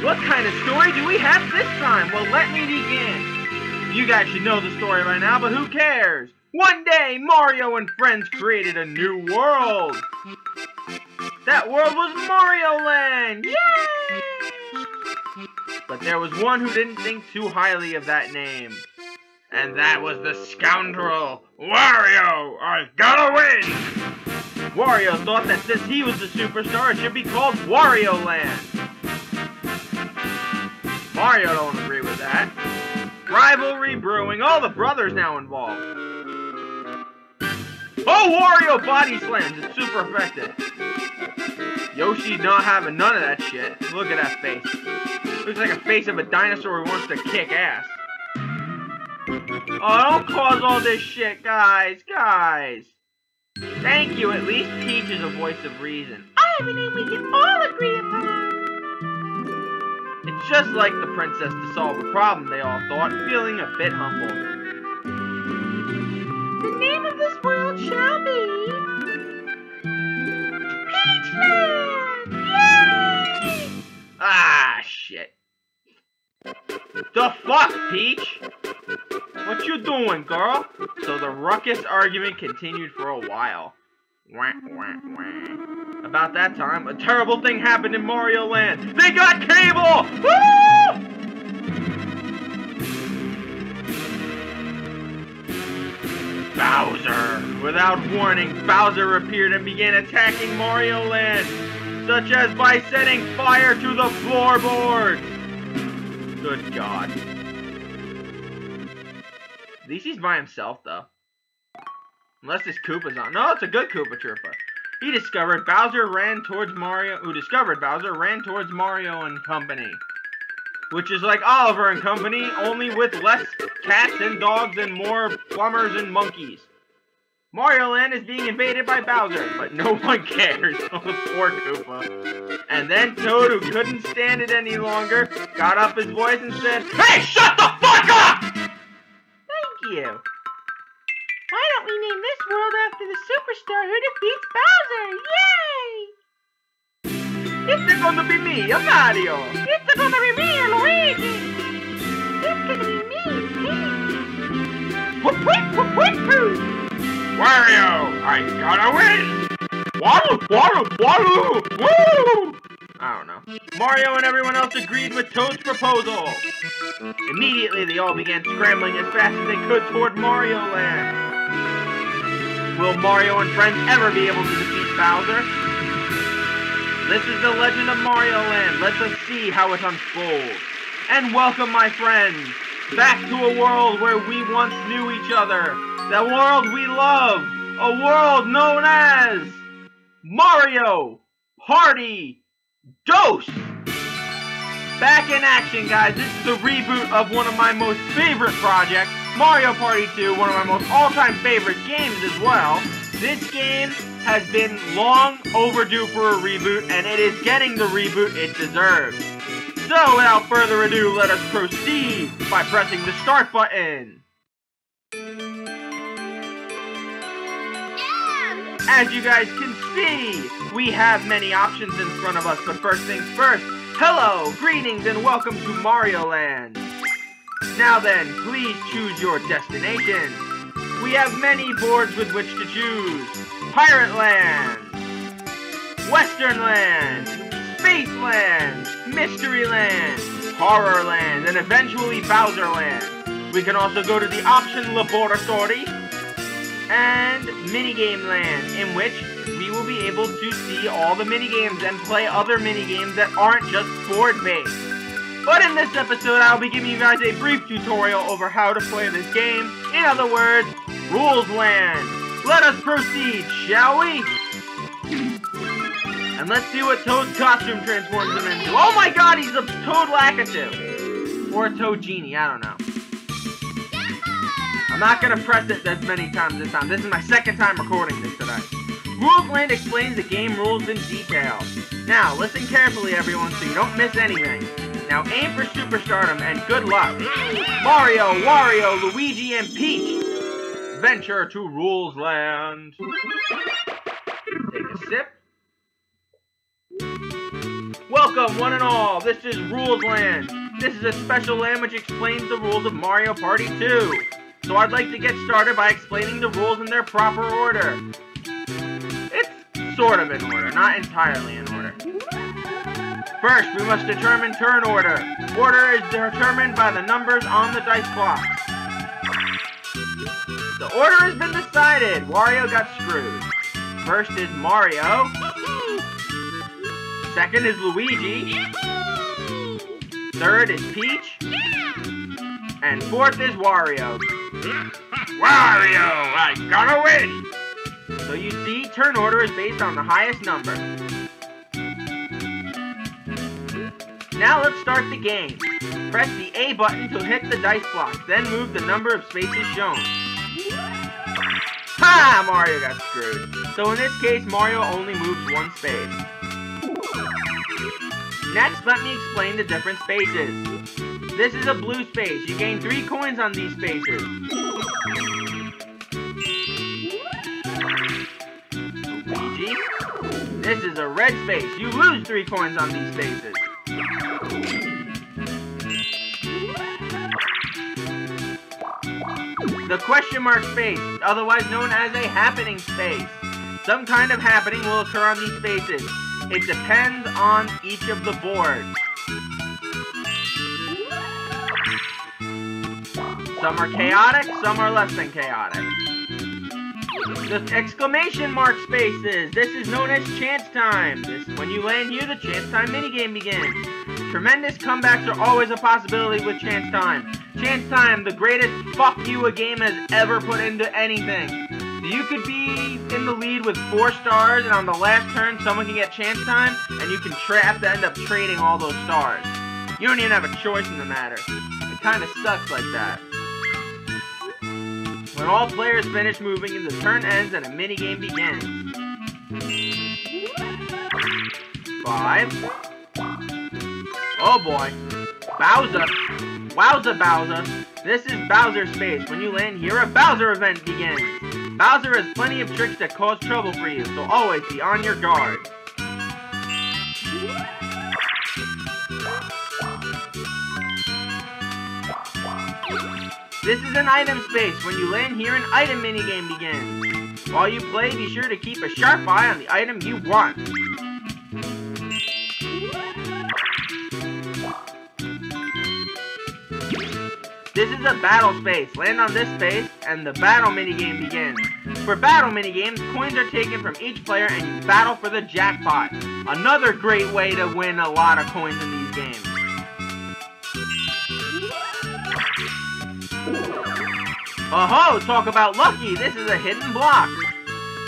What kind of story do we have this time? Well, let me begin. You guys should know the story by now, but who cares? One day, Mario and friends created a new world. That world was Mario Land! Yay! But there was one who didn't think too highly of that name. And that was the scoundrel, Wario! I gotta win! Wario thought that since he was the superstar, it should be called Wario Land. Mario don't agree with that. Rivalry brewing, all the brothers now involved. Oh, Wario body slams, it's super effective. Yoshi's not having none of that shit. Look at that face. Looks like a face of a dinosaur who wants to kick ass. Oh, don't cause all this shit, guys. Thank you, at least Peach is a voice of reason. I have a name we can all agree upon. It's just like the princess to solve a problem, they all thought, feeling a bit humbled. The name of this world shall be... Peachland! Yay! Ah, shit. The fuck, Peach? What you doing, girl? So the ruckus argument continued for a while. Wah, wah, wah. About that time, a terrible thing happened in Mario Land. They got cable! Woo! Bowser! Without warning, Bowser appeared and began attacking Mario Land, such as by setting fire to the floorboards. Good God. At least he's by himself, though. Unless this Koopa's on. No, it's a good Koopa Troopa. Who discovered Bowser ran towards Mario and Company. Which is like Oliver and Company, only with less cats and dogs and more plumbers and monkeys. Mario Land is being invaded by Bowser, but no one cares. Oh, the poor Koopa. And then Toad, who couldn't stand it any longer, got up his voice and said, "Hey, shut the fuck up!" Thank you. Why don't we name this world after the superstar who defeats Bowser? Yay! It's gonna be me, a Mario. It's gonna be me, a Luigi. It's gonna be me, Peach. Whoop, whoop, whoop, whoop, whoop. Wario, I gotta win. Waddle, waddle, waddle, woo! I don't know. Mario and everyone else agreed with Toad's proposal. Immediately, they all began scrambling as fast as they could toward Mario Land. Will Mario and friends ever be able to defeat Bowser? This is the legend of Mario Land. Let us see how it unfolds. And welcome, my friends, back to a world where we once knew each other. The world we love. A world known as... Mario Party Dose! Back in action, guys. This is the reboot of one of my most favorite projects, Mario Party 2, one of my most all-time favorite games as well. This game has been long overdue for a reboot, and it is getting the reboot it deserves. So, without further ado, let us proceed by pressing the start button. As you guys can see, we have many options in front of us, but first things first, hello, greetings, and welcome to Mario Land. Now then, please choose your destination. We have many boards with which to choose. Pirate Land, Western Land, Space Land, Mystery Land, Horror Land, and eventually Bowser Land. We can also go to the Option Laboratory and Minigame Land, in which we will be able to see all the minigames and play other minigames that aren't just board-based. But in this episode, I'll be giving you guys a brief tutorial over how to play this game. In other words, Rules Land. Let us proceed, shall we? And let's see what Toad's costume transforms him into. Oh my god, he's a Toad Lakitu! Or a Toad Genie, I don't know. I'm not gonna press it as many times this time. This is my second time recording this today. Move Land explains the game rules in detail. Now, listen carefully everyone so you don't miss anything. Now aim for superstardom and good luck. Mario, Wario, Luigi, and Peach venture to Rules Land. Take a sip. Welcome one and all, this is Rules Land. This is a special land which explains the rules of Mario Party 2. So I'd like to get started by explaining the rules in their proper order. It's sort of in order, not entirely in order. First, we must determine turn order. Order is determined by the numbers on the dice blocks. The order has been decided. Wario got screwed. First is Mario. Second is Luigi. Third is Peach. And fourth is Wario. Wario, I gotta win! So you see, turn order is based on the highest number. Now let's start the game. Press the A button to hit the dice blocks, then move the number of spaces shown. Ha! Mario got screwed. So in this case, Mario only moves one space. Next, let me explain the different spaces. This is a blue space. You gain 3 coins on these spaces. Luigi. This is a red space. You lose 3 coins on these spaces. The question mark space, otherwise known as a happening space. Some kind of happening will occur on these spaces. It depends on each of the boards. Some are chaotic, some are less than chaotic. The exclamation mark spaces. This is known as chance time. When you land here, the chance time minigame begins. Tremendous comebacks are always a possibility with chance time. Chance time, the greatest fuck you a game has ever put into anything. So you could be in the lead with 4 stars, and on the last turn, someone can get chance time, and you can have to end up trading all those stars. You don't even have a choice in the matter. It kind of sucks like that. When all players finish moving, the turn ends and a minigame begins. 5. Oh boy. Bowser. Wowza Bowser. This is Bowser space. When you land here, a Bowser event begins. Bowser has plenty of tricks that cause trouble for you, so always be on your guard. This is an item space. When you land here, an item minigame begins. While you play, be sure to keep a sharp eye on the item you want. This is a battle space. Land on this space, and the battle minigame begins. For battle minigames, coins are taken from each player, and you battle for the jackpot. Another great way to win a lot of coins in these games. Oh-ho! Talk about lucky! This is a hidden block.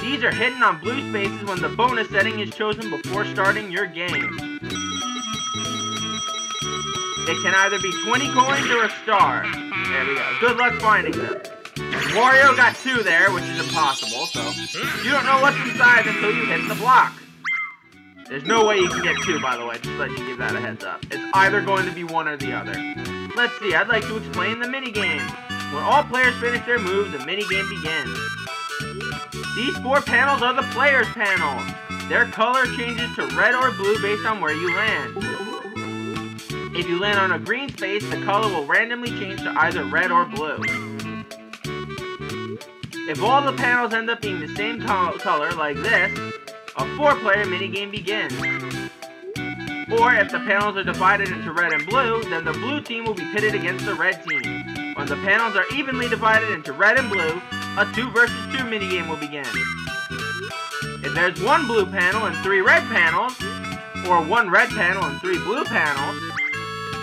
These are hidden on blue spaces when the bonus setting is chosen before starting your game. It can either be 20 coins or a star. There we go. Good luck finding them. Wario got 2 there, which is impossible, so you don't know what's inside until you hit the block. There's no way you can get 2, by the way, just let you give that a heads up. It's either going to be one or the other. Let's see, I'd like to explain the minigame. When all players finish their moves, the minigame begins. These 4 panels are the players' panels. Their color changes to red or blue based on where you land. If you land on a green space, the color will randomly change to either red or blue. If all the panels end up being the same color, like this, a 4-player minigame begins. Or if the panels are divided into red and blue, then the blue team will be pitted against the red team. When the panels are evenly divided into red and blue, a 2 versus 2 minigame will begin. If there's 1 blue panel and 3 red panels, or 1 red panel and 3 blue panels,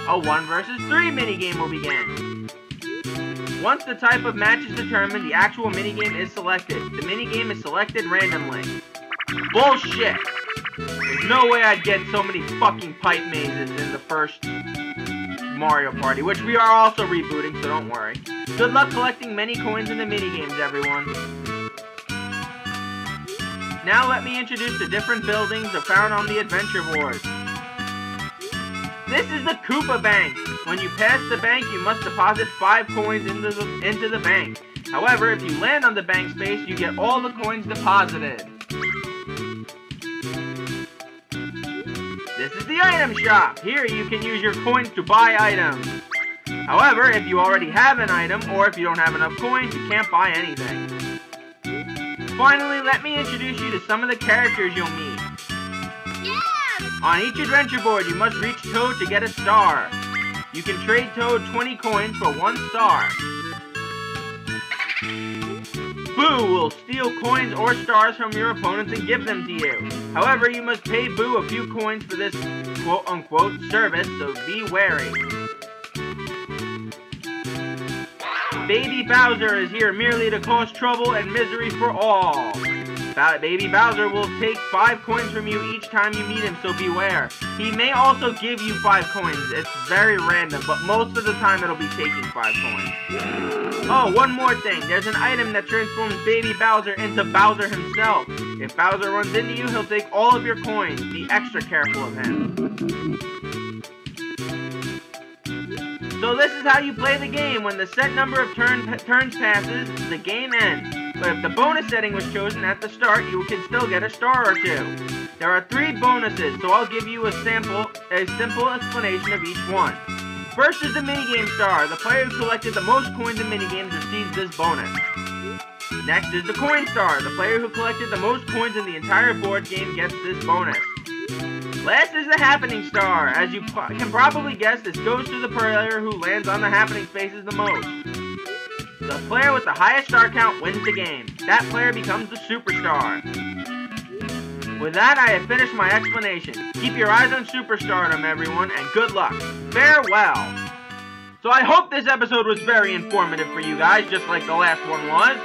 a 1 versus 3 minigame will begin. Once the type of match is determined, the actual minigame is selected. The minigame is selected randomly. Bullshit! There's no way I'd get so many fucking pipe mazes in the first Mario Party, which we are also rebooting, so don't worry. Good luck collecting many coins in the minigames, everyone. Now let me introduce the different buildings found on the adventure board. This is the Koopa Bank. When you pass the bank, you must deposit 5 coins into the bank. However, if you land on the bank space, you get all the coins deposited. This is the item shop. Here you can use your coins to buy items. However, if you already have an item, or if you don't have enough coins, you can't buy anything. Finally, let me introduce you to some of the characters you'll meet. Yeah! On each adventure board, you must reach Toad to get a star. You can trade Toad 20 coins for 1 star. Boo will steal coins or stars from your opponents and give them to you. However, you must pay Boo a few coins for this quote-unquote service, so be wary. Baby Bowser is here merely to cause trouble and misery for all. Baby Bowser will take 5 coins from you each time you meet him, so beware. He may also give you 5 coins. It's very random, but most of the time it'll be taking 5 coins. Oh, one more thing. There's an item that transforms Baby Bowser into Bowser himself. If Bowser runs into you, he'll take all of your coins. Be extra careful of him. So this is how you play the game. When the set number of turns passes, the game ends. But if the bonus setting was chosen at the start, you can still get a star or 2. There are 3 bonuses, so I'll give you a simple explanation of each one. First is the minigame star. The player who collected the most coins in minigames receives this bonus. Next is the coin star. The player who collected the most coins in the entire board game gets this bonus. Last is the happening star. As you can probably guess, this goes to the player who lands on the happening spaces the most. The player with the highest star count wins the game. That player becomes the superstar. With that, I have finished my explanation. Keep your eyes on Superstardom, everyone, and good luck. Farewell! So I hope this episode was very informative for you guys, just like the last one was.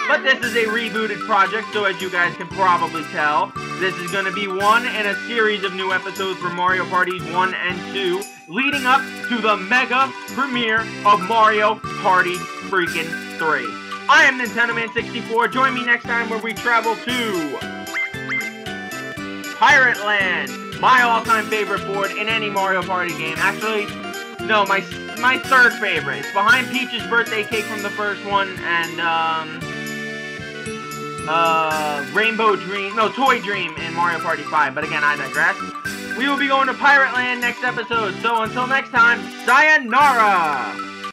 But this is a rebooted project, so as you guys can probably tell, this is going to be one in a series of new episodes for Mario Party 1 and 2, leading up to the mega premiere of Mario Party freaking 3. I am Nintendo Man 64. Join me next time where we travel to Pirate Land, my all-time favorite board in any Mario Party game. Actually, no, my 3rd favorite. It's behind Peach's birthday cake from the first one and Toy Dream in Mario Party 5. But again, I digress. We will be going to Pirate Land next episode. So until next time, sayonara!